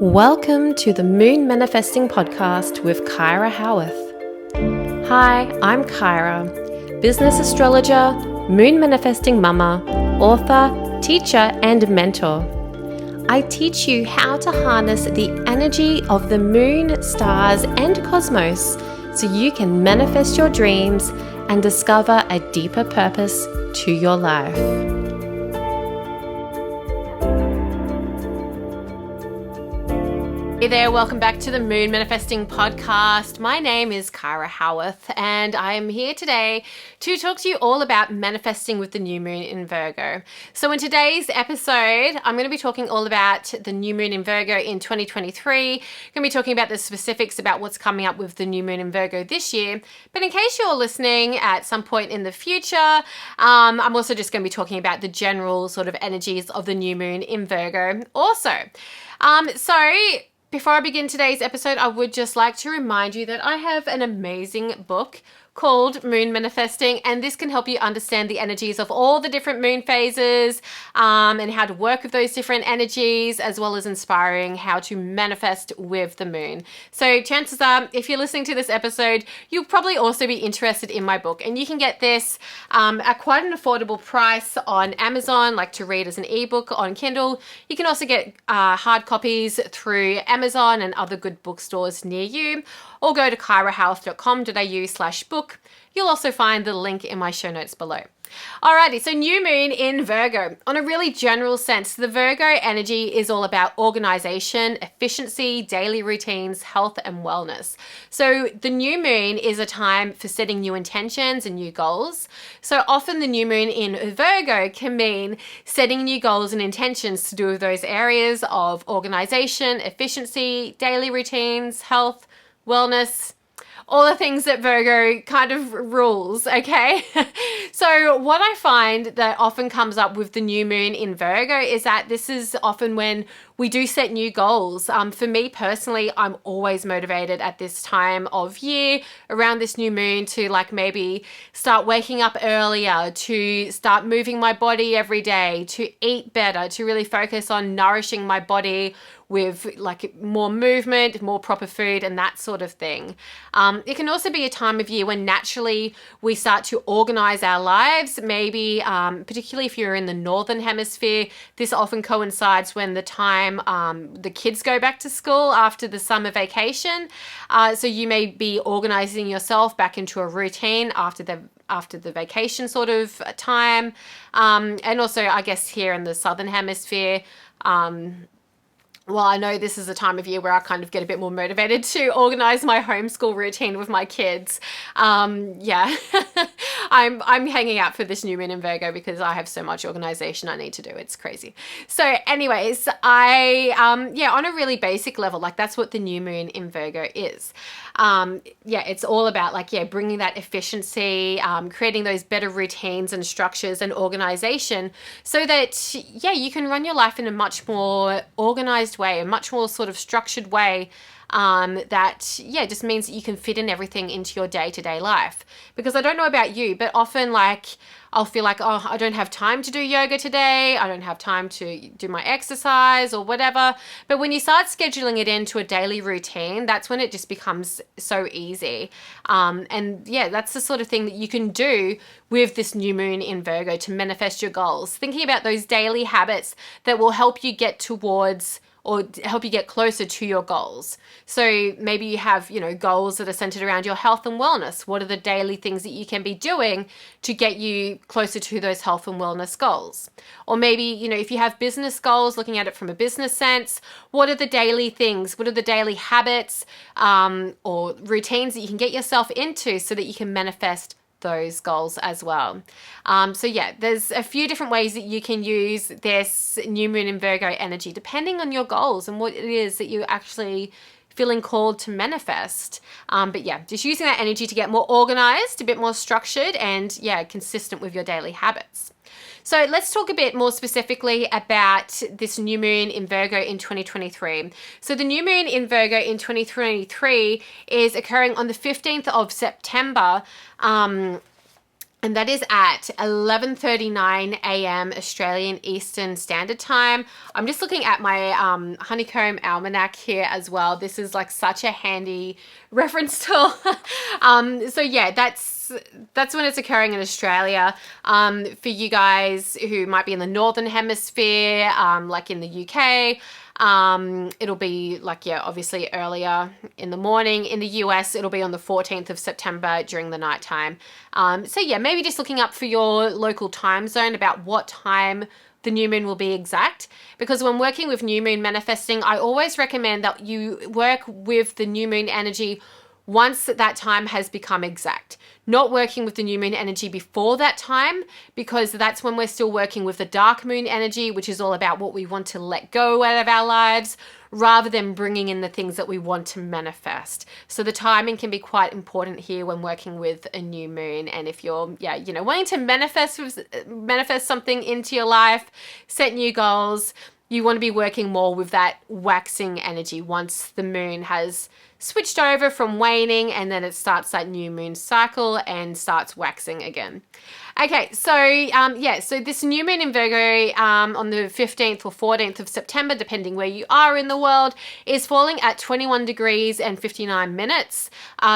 Welcome to the Moon Manifesting Podcast with Kyra Howearth. Hi, I'm Kyra, business astrologer, moon manifesting mama, author, teacher, and mentor. I teach you how to harness the energy of the moon, stars, and cosmos so you can manifest your dreams and discover a deeper purpose to your life. Hey there, welcome back to the Moon Manifesting Podcast. My name is Kyra Howearth and I am here today to talk to you all about manifesting with the new moon in Virgo. So in today's episode, I'm going to be talking all about the new moon in Virgo in 2023. I'm going to be talking about the specifics about what's coming up with the new moon in Virgo this year. But in case you're listening at some point in the future, I'm also just going to be talking about the general sort of energies of the new moon in Virgo also. Before I begin today's episode, I would just like to remind you that I have an amazing book called Moon Manifesting, and this can help you understand the energies of all the different moon phases and how to work with those different energies, as well as inspiring how to manifest with the moon. So chances are, if you're listening to this episode, you'll probably also be interested in my book, and you can get this at quite an affordable price on Amazon, like to read as an ebook on Kindle. You can also get hard copies through Amazon and other good bookstores near you, or go to kyrahowearth.com.au/book. You'll also find the link in my show notes below. Alrighty, so new moon in Virgo. On a really general sense, the Virgo energy is all about organization, efficiency, daily routines, health, and wellness. So the new moon is a time for setting new intentions and new goals. So often the new moon in Virgo can mean setting new goals and intentions to do with those areas of organization, efficiency, daily routines, health, wellness, all the things that Virgo kind of rules, okay? So what I find that often comes up with the new moon in Virgo is that this is often when we do set new goals. For me personally, I'm always motivated at this time of year around this new moon to like maybe start waking up earlier, to start moving my body every day, to eat better, to really focus on nourishing my body with like more movement, more proper food, and that sort of thing. It can also be a time of year when naturally we start to organize our lives. Maybe, particularly if you're in the Northern Hemisphere, this often coincides when the time the kids go back to school after the summer vacation. So you may be organizing yourself back into a routine after the vacation sort of time. And also, I guess here in the Southern Hemisphere, well, I know this is a time of year where I kind of get a bit more motivated to organize my homeschool routine with my kids. Yeah, I'm hanging out for this new moon in Virgo because I have so much organization I need to do. It's crazy. So anyways, on a really basic level, like that's what the new moon in Virgo is. It's all about bringing that efficiency, creating those better routines and structures and organization so that, you can run your life in a much more organized way, a much more sort of structured way, just means that you can fit in everything into your day-to-day life. Because I don't know about you, but often I'll feel like, oh, I don't have time to do yoga today. I don't have time to do my exercise or whatever. But when you start scheduling it into a daily routine, that's when it just becomes so easy. That's the sort of thing that you can do with this new moon in Virgo to manifest your goals. Thinking about those daily habits that will help you get towards or help you get closer to your goals. So maybe you have, goals that are centered around your health and wellness. What are the daily things that you can be doing to get you closer to those health and wellness goals? Or maybe, if you have business goals, looking at it from a business sense, what are the daily things? What are the daily habits or routines that you can get yourself into so that you can manifest those goals as well? There's a few different ways that you can use this new moon in Virgo energy depending on your goals and what it is that you're actually feeling called to manifest. Just using that energy to get more organized, a bit more structured, and consistent with your daily habits. So let's talk a bit more specifically about this new moon in Virgo in 2023. So the new moon in Virgo in 2023 is occurring on the 15th of September. and that is at 11:39 a.m. Australian Eastern Standard Time. I'm just looking at my honeycomb almanac here as well. This is like such a handy reference tool. So yeah, that's when it's occurring in Australia. For you guys who might be in the Northern Hemisphere, like in the UK, it'll be like, yeah, obviously earlier in the morning. In the US, it'll be on the 14th of September during the nighttime. So yeah, maybe just looking up for your local time zone about what time the new moon will be exact, because when working with new moon manifesting, I always recommend that you work with the new moon energy once that time has become exact, not working with the new moon energy before that time, because that's when we're still working with the dark moon energy, which is all about what we want to let go out of our lives, rather than bringing in the things that we want to manifest. So the timing can be quite important here when working with a new moon. And if you're, yeah, you know, wanting to manifest something into your life, set new goals, you want to be working more with that waxing energy once the moon has switched over from waning, and then it starts that new moon cycle and starts waxing again. Okay, so yeah, so this new moon in Virgo on the 15th or 14th of September, depending where you are in the world, is falling at 21 degrees and 59 minutes.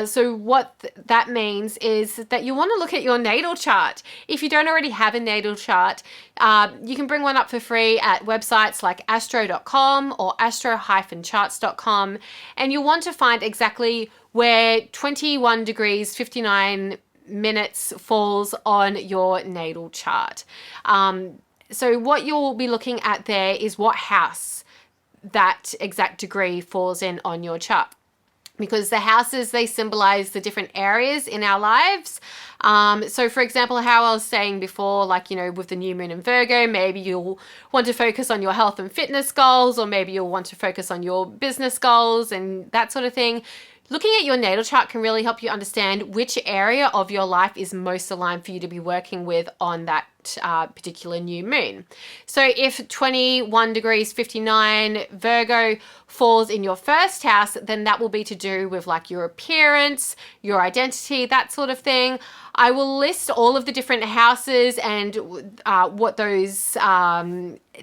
So what that means is that you want to look at your natal chart. If you don't already have a natal chart, you can bring one up for free at websites like astro.com or astro-charts.com, and you'll want to find exactly where 21 degrees 59 minutes falls on your natal chart. So what you'll be looking at there is what house that exact degree falls in on your chart, because the houses, they symbolize the different areas in our lives. So for example, how I was saying before, like, you know, with the new moon in Virgo, maybe you'll want to focus on your health and fitness goals, or maybe you'll want to focus on your business goals and that sort of thing. Looking at your natal chart can really help you understand which area of your life is most aligned for you to be working with on that particular new moon. So if 21 degrees 59 Virgo falls in your first house, then that will be to do with like your appearance, your identity, that sort of thing. I will list all of the different houses and what those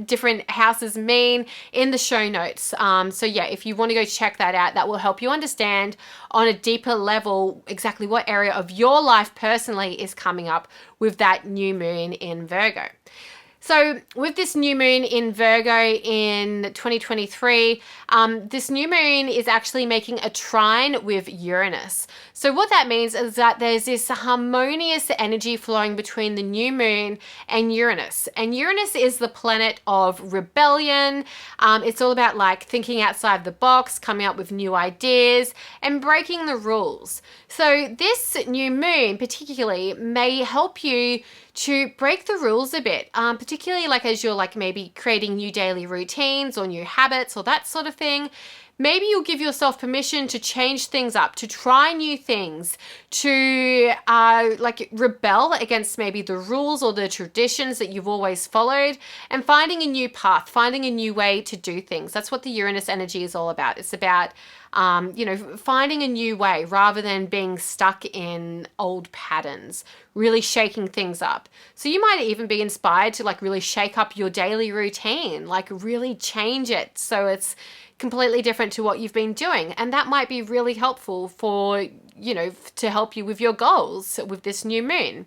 different houses mean in the show notes. So yeah, if you want to go check that out, that will help you understand on a deeper level exactly what area of your life personally is coming up with that new moon in Virgo. So with this new moon in Virgo in 2023, this new moon is actually making a trine with Uranus. So what that means is that there's this harmonious energy flowing between the new moon and Uranus. And Uranus is the planet of rebellion. It's all about like thinking outside the box, coming up with new ideas, and breaking the rules. So this new moon particularly may help you to break the rules a bit, particularly like as you're like maybe creating new daily routines or new habits or that sort of thing. Maybe you'll give yourself permission to change things up, to try new things, to like rebel against maybe the rules or the traditions that you've always followed, and finding a new path, finding a new way to do things. That's what the Uranus energy is all about. It's about you know, finding a new way rather than being stuck in old patterns, really shaking things up. So you might even be inspired to like really shake up your daily routine, like really change it so it's completely different to what you've been doing. And that might be really helpful for, you know, to help you with your goals with this new moon.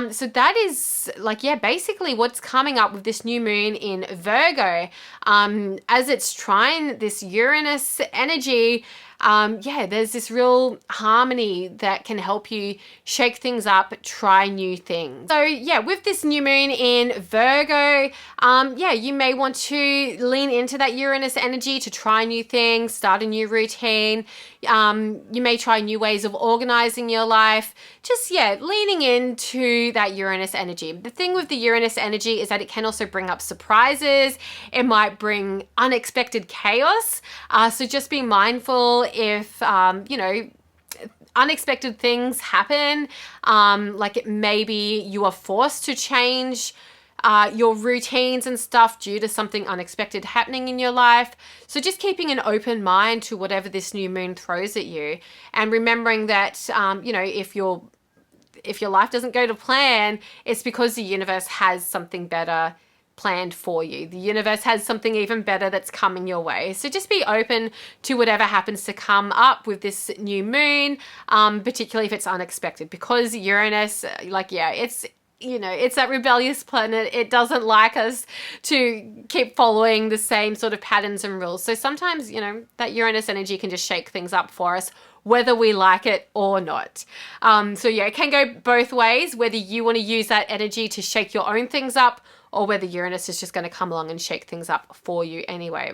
So that is like, yeah, basically what's coming up with this new moon in Virgo. As it's trying this Uranus energy, yeah, there's this real harmony that can help you shake things up, try new things. So yeah, with this new moon in Virgo, yeah, you may want to lean into that Uranus energy to try new things, start a new routine. You may try new ways of organizing your life. Just, yeah, leaning into that Uranus energy. The thing with the Uranus energy is that it can also bring up surprises. It might bring unexpected chaos. So just be mindful if, you know, unexpected things happen, like maybe you are forced to change your routines and stuff due to something unexpected happening in your life. So just keeping an open mind to whatever this new moon throws at you, and remembering that, you know, if you're if your life doesn't go to plan, it's because the universe has something better planned for you. The universe has something even better that's coming your way. So just be open to whatever happens to come up with this new moon, particularly if it's unexpected, because Uranus, it's that rebellious planet. It doesn't like us to keep following the same sort of patterns and rules. So sometimes, that Uranus energy can just shake things up for us, whether we like it or not. It can go both ways, whether you want to use that energy to shake your own things up, or whether Uranus is just going to come along and shake things up for you anyway.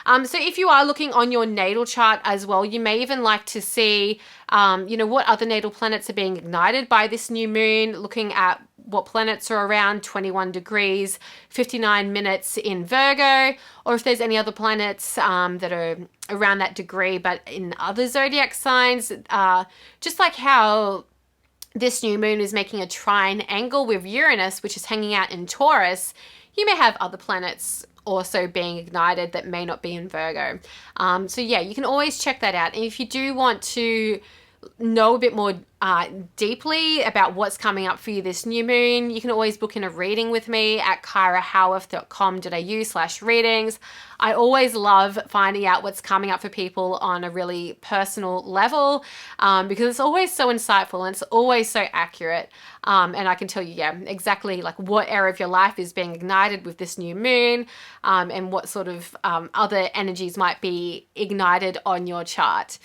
So if you are looking on your natal chart as well, you may even like to see, what other natal planets are being ignited by this new moon, looking at what planets are around 21 degrees, 59 minutes in Virgo, or if there's any other planets that are around that degree, but in other zodiac signs, just like how this new moon is making a trine angle with Uranus, which is hanging out in Taurus, you may have other planets also being ignited that may not be in Virgo. You can always check that out. And if you do want to know a bit more deeply about what's coming up for you this new moon, you can always book in a reading with me at kyrahowearth.com.au/readings. I always love finding out what's coming up for people on a really personal level, because it's always so insightful and it's always so accurate. And I can tell you, exactly like what area of your life is being ignited with this new moon, and what sort of other energies might be ignited on your chart.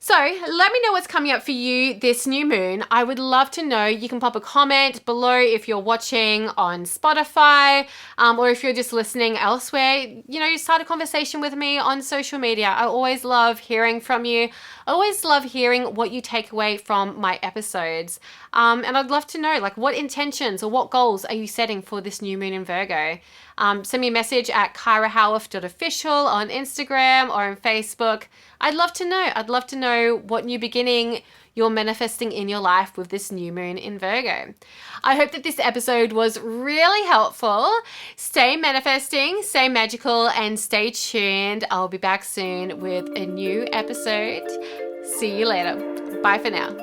So let me know what's coming up for you this new moon. I would love to know. You can pop a comment below if you're watching on Spotify, or if you're just listening elsewhere. You start a conversation with me on social media. I always love hearing from you. I always love hearing what you take away from my episodes. And I'd love to know, what intentions or what goals are you setting for this new moon in Virgo? Send me a message at kyrahowearth.official on Instagram or on Facebook. I'd love to know. I'd love to know what new beginning you're manifesting in your life with this new moon in Virgo. I hope that this episode was really helpful. Stay manifesting, stay magical, and stay tuned. I'll be back soon with a new episode. See you later. Bye for now.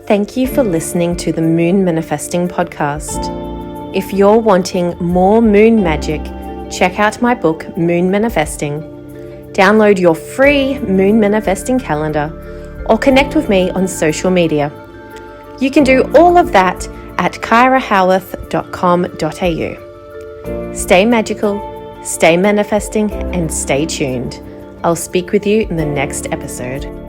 Thank you for listening to the Moon Manifesting Podcast. If you're wanting more moon magic, check out my book, Moon Manifesting. Download your free Moon Manifesting calendar or connect with me on social media. You can do all of that at kyrahowearth.com.au. Stay magical, stay manifesting, and stay tuned. I'll speak with you in the next episode.